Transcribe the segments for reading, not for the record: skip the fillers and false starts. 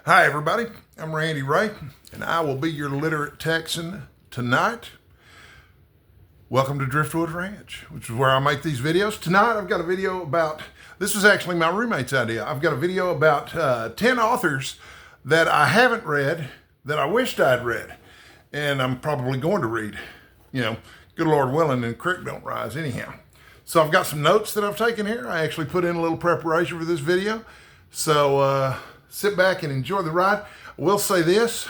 Hi, everybody. I'm Randy Ray, and I will be your literate Texan tonight. Welcome to Driftwood Ranch, which is where I make these videos. Tonight, I've got a video about, this was actually my roommate's idea. I've got a video about 10 authors that I haven't read, that I wished I'd read, and I'm probably going to read. You know, good Lord willing, and creek don't rise anyhow. So I've got some notes that I've taken here. I actually put in a little preparation for this video. So sit back and enjoy the ride. I will say this,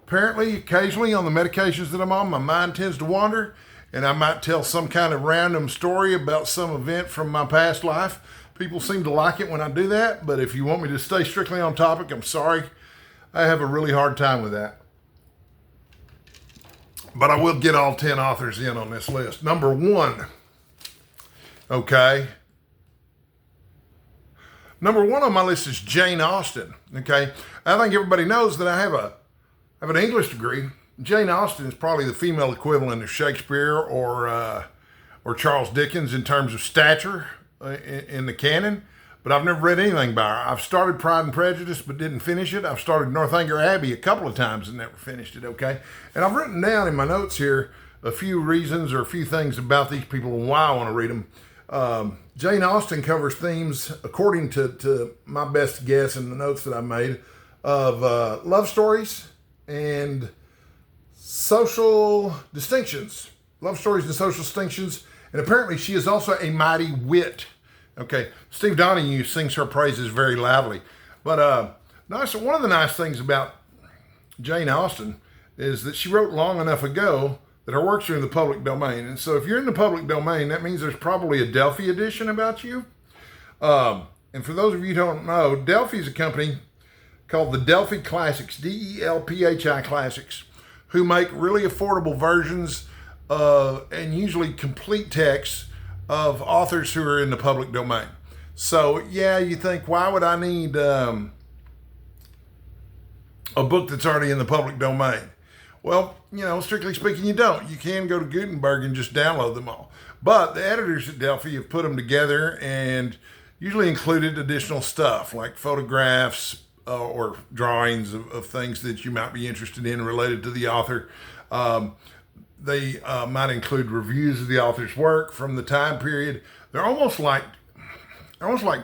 apparently, occasionally on the medications that I'm on, my mind tends to wander, and I might tell some kind of random story about some event from my past life. People seem to like it when I do that, but if you want me to stay strictly on topic, I'm sorry. I have a really hard time with that. But I will get all 10 authors in on this list. Number 1, okay. Number 1 on my list is Jane Austen, okay. I think everybody knows that I have an English degree. Jane Austen is probably the female equivalent of Shakespeare or Charles Dickens in terms of stature in the canon, but I've never read anything by her. I've started Pride and Prejudice but didn't finish it. I've started Northanger Abbey a couple of times and never finished it, okay? And I've written down in my notes here a few reasons or a few things about these people and why I want to read them. Jane Austen covers themes, according to my best guess in the notes that I made, of love stories and social distinctions. Love stories and social distinctions. And apparently she is also a mighty wit. Okay, Steve Donahue sings her praises very loudly. But one of the nice things about Jane Austen is that she wrote long enough ago that her works are in the public domain. And so if you're in the public domain, that means there's probably a Delphi edition about you. And for those of you who don't know, Delphi is a company called the Delphi Classics, D-E-L-P-H-I Classics, who make really affordable versions and usually complete texts of authors who are in the public domain. So yeah, you think, why would I need a book that's already in the public domain? Well, you know, strictly speaking, you don't. You can go to Gutenberg and just download them all. But the editors at Delphi have put them together and usually included additional stuff like photographs or drawings of things that you might be interested in related to the author. They might include reviews of the author's work from the time period. They're almost like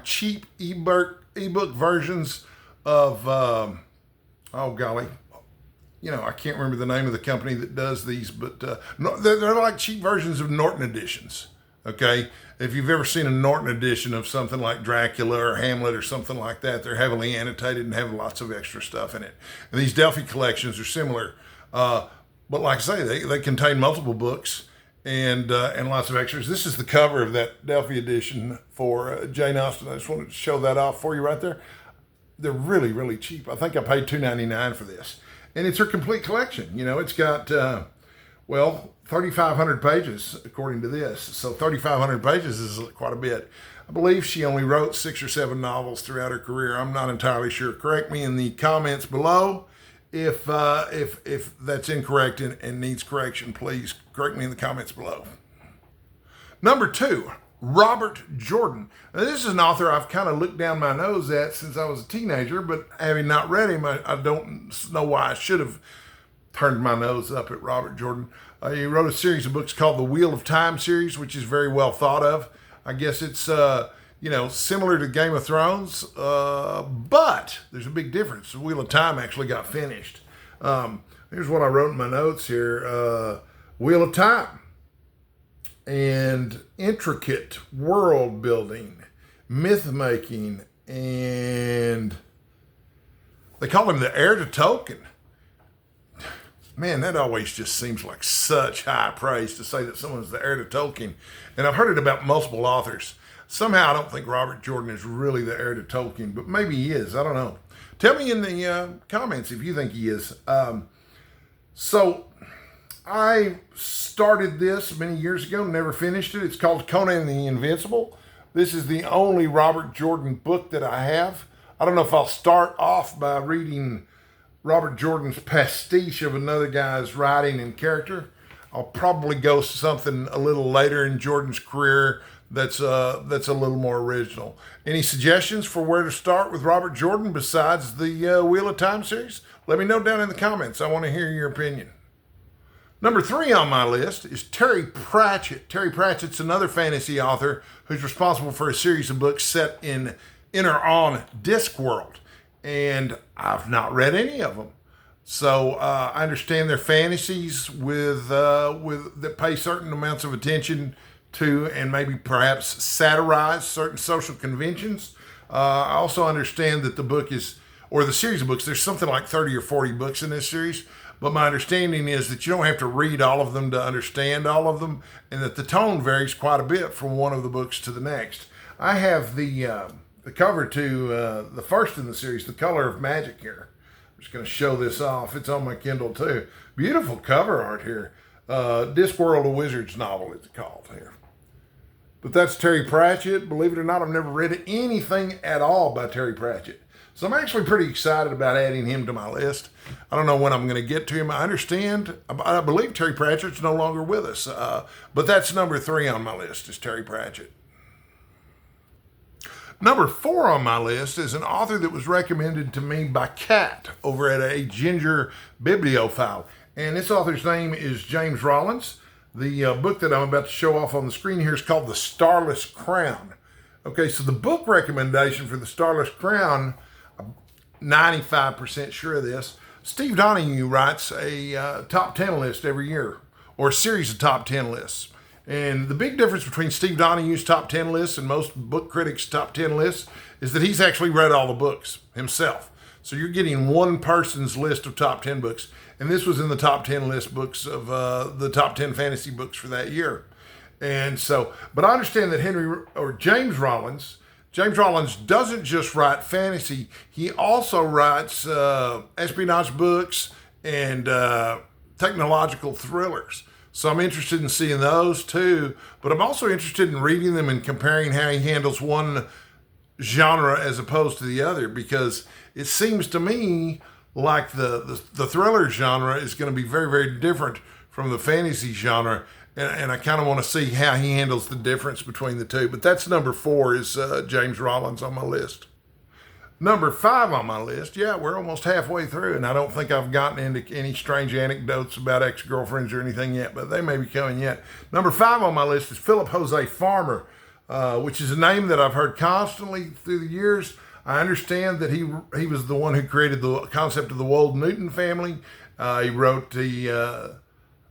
cheap ebook versions of, oh golly, you know, I can't remember the name of the company that does these, but they're like cheap versions of Norton editions, okay? If you've ever seen a Norton edition of something like Dracula or Hamlet or something like that, they're heavily annotated and have lots of extra stuff in it. And these Delphi collections are similar. But like I say, they contain multiple books and lots of extras. This is the cover of that Delphi edition for Jane Austen. I just wanted to show that off for you right there. They're really, really cheap. I think I paid $2.99 for this. And it's her complete collection. You know, it's got, 3,500 pages, according to this. So 3,500 pages is quite a bit. I believe she only wrote 6 or 7 novels throughout her career. I'm not entirely sure. Correct me in the comments below. If that's incorrect and needs correction, please correct me in the comments below. Number 2, Robert Jordan. Now, this is an author I've kind of looked down my nose at since I was a teenager, but having not read him, I don't know why I should have turned my nose up at Robert Jordan. He wrote a series of books called the Wheel of Time series, which is very well thought of. I guess it's similar to Game of Thrones, but there's a big difference. The Wheel of Time actually got finished. Here's what I wrote in my notes here. Wheel of Time. And intricate world building, myth making, and they call him the heir to Tolkien. Man, that always just seems like such high praise to say that someone's the heir to Tolkien. And I've heard it about multiple authors. Somehow I don't think Robert Jordan is really the heir to Tolkien, but maybe he is. I don't know. Tell me in the comments if you think he is. So I started this many years ago, never finished it. It's called Conan the Invincible. This is the only Robert Jordan book that I have. I don't know if I'll start off by reading Robert Jordan's pastiche of another guy's writing and character. I'll probably go something a little later in Jordan's career that's a little more original. Any suggestions for where to start with Robert Jordan besides the Wheel of Time series? Let me know down in the comments. I want to hear your opinion. Number 3 on my list is Terry Pratchett. Terry Pratchett's another fantasy author who's responsible for a series of books set in on Discworld, and I've not read any of them. So I understand they're fantasies with that pay certain amounts of attention to and maybe perhaps satirize certain social conventions. I also understand that the book is, or the series of books, there's something like 30 or 40 books in this series, but my understanding is that you don't have to read all of them to understand all of them, and that the tone varies quite a bit from one of the books to the next. I have the cover to the first in the series, The Color of Magic, here. I'm just going to show this off. It's on my Kindle too. Beautiful cover art here. Discworld, a Wizard's novel, it's called here. But that's Terry Pratchett. Believe it or not, I've never read anything at all by Terry Pratchett. So I'm actually pretty excited about adding him to my list. I don't know when I'm going to get to him. I believe Terry Pratchett's no longer with us. But that's number 3 on my list, is Terry Pratchett. Number 4 on my list is an author that was recommended to me by Kat over at a Ginger Bibliophile. And this author's name is James Rollins. The book that I'm about to show off on the screen here is called The Starless Crown. Okay, so the book recommendation for The Starless Crown, I'm 95% sure of this. Steve Donahue writes a top 10 list every year, or a series of top 10 lists. And the big difference between Steve Donahue's top 10 lists and most book critics' top 10 lists is that he's actually read all the books himself. So you're getting one person's list of top 10 books. And this was in the top 10 list books of the top 10 fantasy books for that year. And so, but I understand that James Rollins doesn't just write fantasy. He also writes espionage books and technological thrillers. So I'm interested in seeing those too, but I'm also interested in reading them and comparing how he handles one genre as opposed to the other, because it seems to me like the thriller genre is going to be very, very different from the fantasy genre, and I kind of want to see how he handles the difference between the two. But that's number 4 is James Rollins on my list. Number 5 on my list, yeah, we're almost halfway through, and I don't think I've gotten into any strange anecdotes about ex-girlfriends or anything yet, but they may be coming yet. Number 5 on my list is Philip Jose Farmer, which is a name that I've heard constantly through the years. I understand that he was the one who created the concept of the Wold Newton family. He wrote the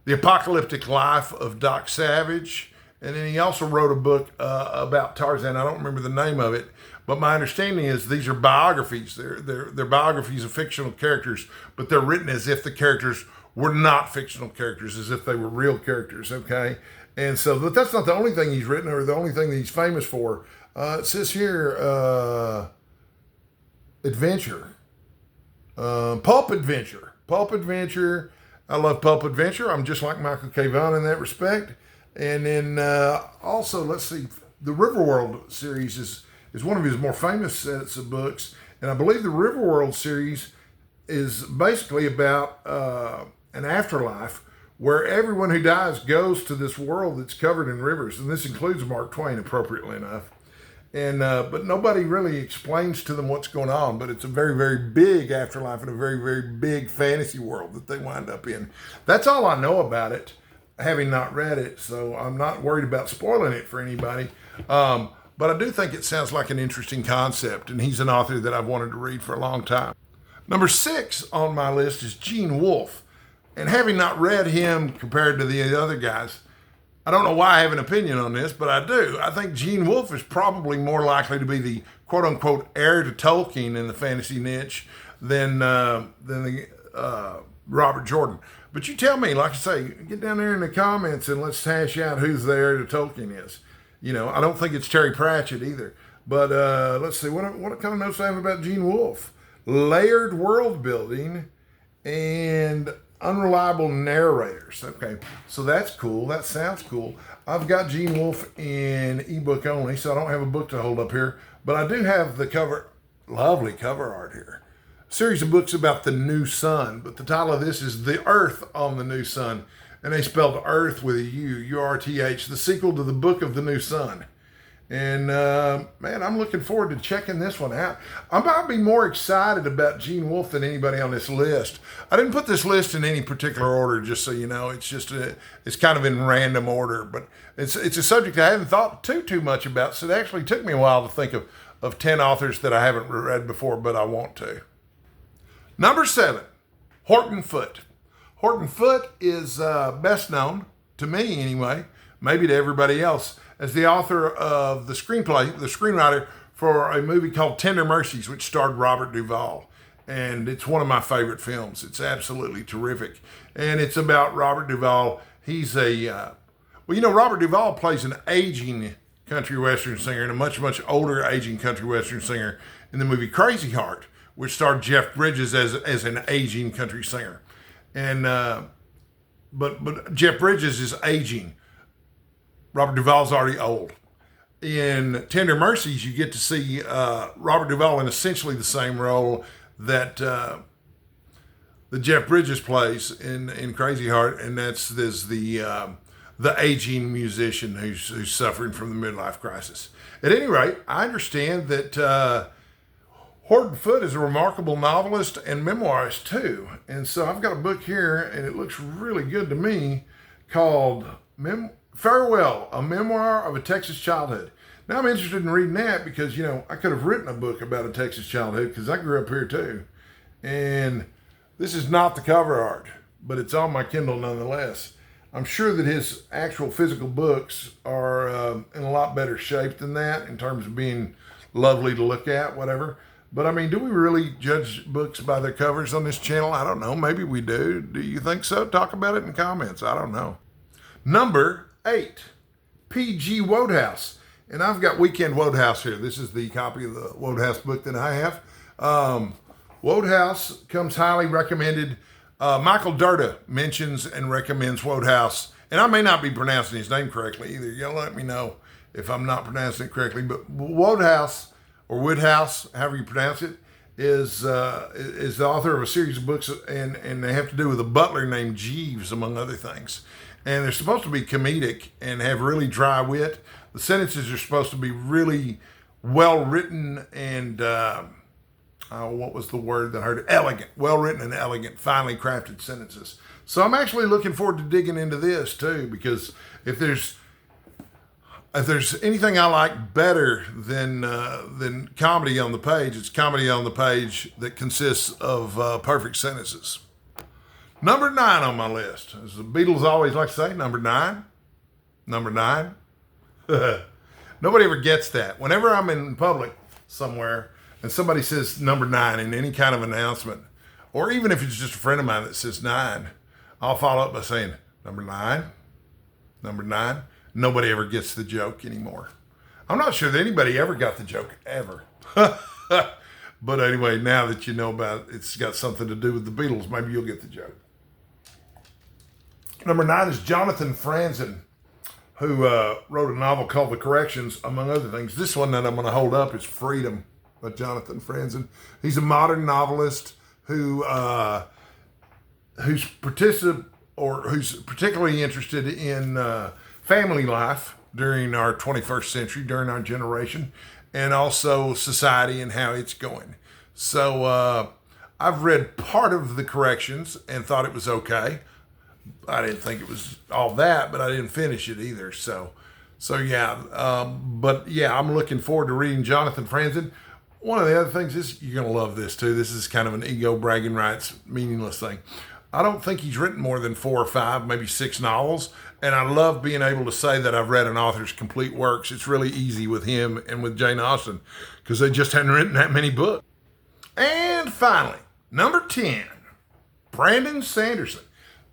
Apocalyptic Life of Doc Savage, and then he also wrote a book about Tarzan. I don't remember the name of it, but my understanding is these are biographies. They're biographies of fictional characters, but they're written as if the characters were not fictional characters, as if they were real characters, okay? And so, but that's not the only thing he's written or the only thing that he's famous for. It says here, adventure. Pulp Adventure. Pulp Adventure. I love Pulp Adventure. I'm just like Michael K. Vaughan in that respect. And then also, let's see, the Riverworld series is one of his more famous sets of books. And I believe the Riverworld series is basically about an afterlife where everyone who dies goes to this world that's covered in rivers. And this includes Mark Twain, appropriately enough. And but nobody really explains to them what's going on. But it's a very, very big afterlife and a very, very big fantasy world that they wind up in. That's all I know about it, having not read it. So I'm not worried about spoiling it for anybody. But I do think it sounds like an interesting concept, and he's an author that I've wanted to read for a long time. Number 6 on my list is Gene Wolfe. And having not read him compared to the other guys, I don't know why I have an opinion on this, but I do. I think Gene Wolfe is probably more likely to be the quote-unquote heir to Tolkien in the fantasy niche than Robert Jordan. But you tell me, like I say, get down there in the comments and let's hash out who's the heir to Tolkien is. You know, I don't think it's Terry Pratchett either. But let's see, what kind of notes I have about Gene Wolfe? Layered world building and unreliable narrators. Okay, so that's cool. That sounds cool. I've got Gene Wolfe in ebook only, so I don't have a book to hold up here. But I do have the cover, lovely cover art here. A series of books about the new sun, but the title of this is The Earth on the New Sun. And they spelled Earth with a U, U-R-T-H, the sequel to the Book of the New Sun. And man, I'm looking forward to checking this one out. I might be more excited about Gene Wolfe than anybody on this list. I didn't put this list in any particular order, just so you know. It's just it's kind of in random order, but it's a subject I haven't thought too much about. So it actually took me a while to think of 10 authors that I haven't read before, but I want to. Number 7, Horton Foote. Horton Foote is best known, to me anyway, maybe to everybody else, as the author of the screenwriter for a movie called Tender Mercies, which starred Robert Duvall. And it's one of my favorite films. It's absolutely terrific. And it's about Robert Duvall. He's Robert Duvall plays an aging country western singer and a much, much older aging country western singer in the movie Crazy Heart, which starred Jeff Bridges as an aging country singer. And but Jeff Bridges is aging. Robert Duvall's already old. In Tender Mercies, you get to see Robert Duvall in essentially the same role that Jeff Bridges plays in Crazy Heart, and that's the aging musician who's suffering from the midlife crisis. At any rate, I understand that Horton Foote is a remarkable novelist and memoirist too, and so I've got a book here, and it looks really good to me, called Farewell, a Memoir of a Texas Childhood. Now I'm interested in reading that because, I could have written a book about a Texas childhood because I grew up here too. And this is not the cover art, but it's on my Kindle nonetheless. I'm sure that his actual physical books are in a lot better shape than that in terms of being lovely to look at, whatever. But I mean, do we really judge books by their covers on this channel? I don't know. Maybe we do. Do you think so? Talk about it in the comments. I don't know. Number 8, P.G. Wodehouse. And I've got Weekend Wodehouse here. This is the copy of the Wodehouse book that I have. Wodehouse comes highly recommended. Michael Dirda mentions and recommends Wodehouse. And I may not be pronouncing his name correctly either. Y'all let me know if I'm not pronouncing it correctly. But Wodehouse, or Woodhouse, however you pronounce it, is the author of a series of books, and they have to do with a butler named Jeeves, among other things. And they're supposed to be comedic and have really dry wit. The sentences are supposed to be really well written and, what was the word that I heard? Elegant. Well written and elegant, finely crafted sentences. So I'm actually looking forward to digging into this too, because if there's anything I like better than comedy on the page, it's comedy on the page that consists of perfect sentences. Number 9 on my list, as the Beatles always like to say, number 9. Number 9. Nobody ever gets that. Whenever I'm in public somewhere and somebody says number 9 in any kind of announcement, or even if it's just a friend of mine that says 9, I'll follow up by saying number 9, number 9. Nobody ever gets the joke anymore. I'm not sure that anybody ever got the joke, ever. But anyway, now that you know about it, it's got something to do with the Beatles, maybe you'll get the joke. Number 9 is Jonathan Franzen, who wrote a novel called The Corrections, among other things. This one that I'm going to hold up is Freedom by Jonathan Franzen. He's a modern novelist who's particularly interested in family life during our 21st century, during our generation, and also society and how it's going. So I've read part of The Corrections and thought it was okay. I didn't think it was all that, but I didn't finish it either. So yeah. But yeah, I'm looking forward to reading Jonathan Franzen. One of the other things is, you're going to love this too. This is kind of an ego bragging rights, meaningless thing. I don't think he's written more than 4 or 5, maybe 6 novels. And I love being able to say that I've read an author's complete works. It's really easy with him and with Jane Austen because they just hadn't written that many books. And finally, number 10, Brandon Sanderson.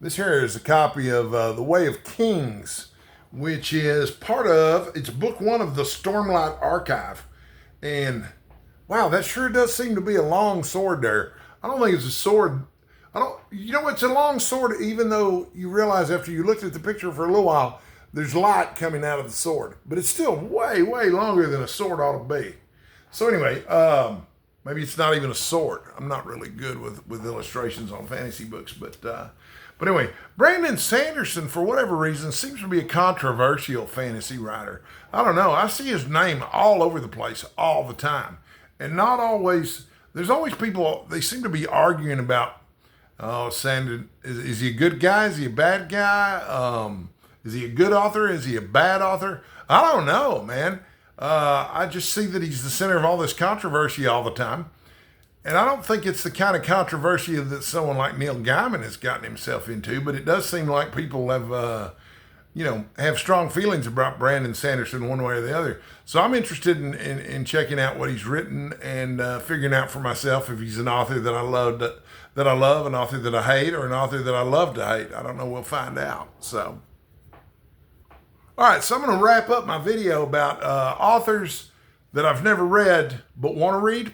This here is a copy of The Way of Kings, which is it's book 1 of the Stormlight Archive. And wow, that sure does seem to be a long sword there. I don't think it's a sword. It's a long sword, even though you realize after you looked at the picture for a little while, there's light coming out of the sword. But it's still way, way longer than a sword ought to be. So anyway, maybe it's not even a sword. I'm not really good with illustrations on fantasy books, but But anyway, Brandon Sanderson, for whatever reason, seems to be a controversial fantasy writer. I don't know. I see his name all over the place all the time. And not always, there's always people, they seem to be arguing about, oh, Sanderson, is he a good guy? Is he a bad guy? Is he a good author? Is he a bad author? I don't know, man. I just see that he's the center of all this controversy all the time. And I don't think it's the kind of controversy that someone like Neil Gaiman has gotten himself into, but it does seem like people have, have strong feelings about Brandon Sanderson one way or the other. So I'm interested in checking out what he's written and figuring out for myself if he's an author that I love, an author that I hate, or an author that I love to hate. I don't know. We'll find out. So, all right. So I'm going to wrap up my video about authors that I've never read but want to read.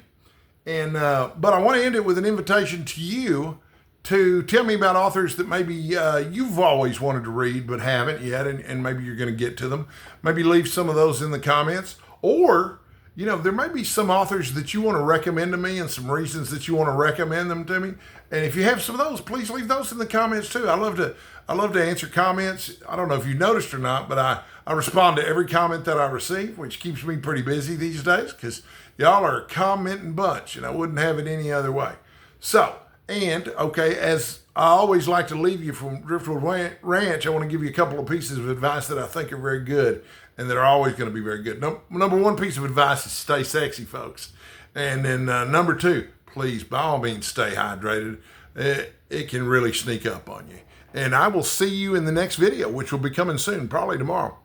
And but I want to end it with an invitation to you to tell me about authors that maybe you've always wanted to read but haven't yet, and maybe you're going to get to them. Maybe leave some of those in the comments. Or, there may be some authors that you want to recommend to me and some reasons that you want to recommend them to me. And if you have some of those, please leave those in the comments too. I love to answer comments. I don't know if you noticed or not, but I respond to every comment that I receive, which keeps me pretty busy these days because y'all are a commenting bunch, and I wouldn't have it any other way. So, as I always like to leave you from Driftwood Ranch, I want to give you a couple of pieces of advice that I think are very good and that are always going to be very good. Number one piece of advice is stay sexy, folks. And then number two, please, by all means, stay hydrated. It can really sneak up on you. And I will see you in the next video, which will be coming soon, probably tomorrow.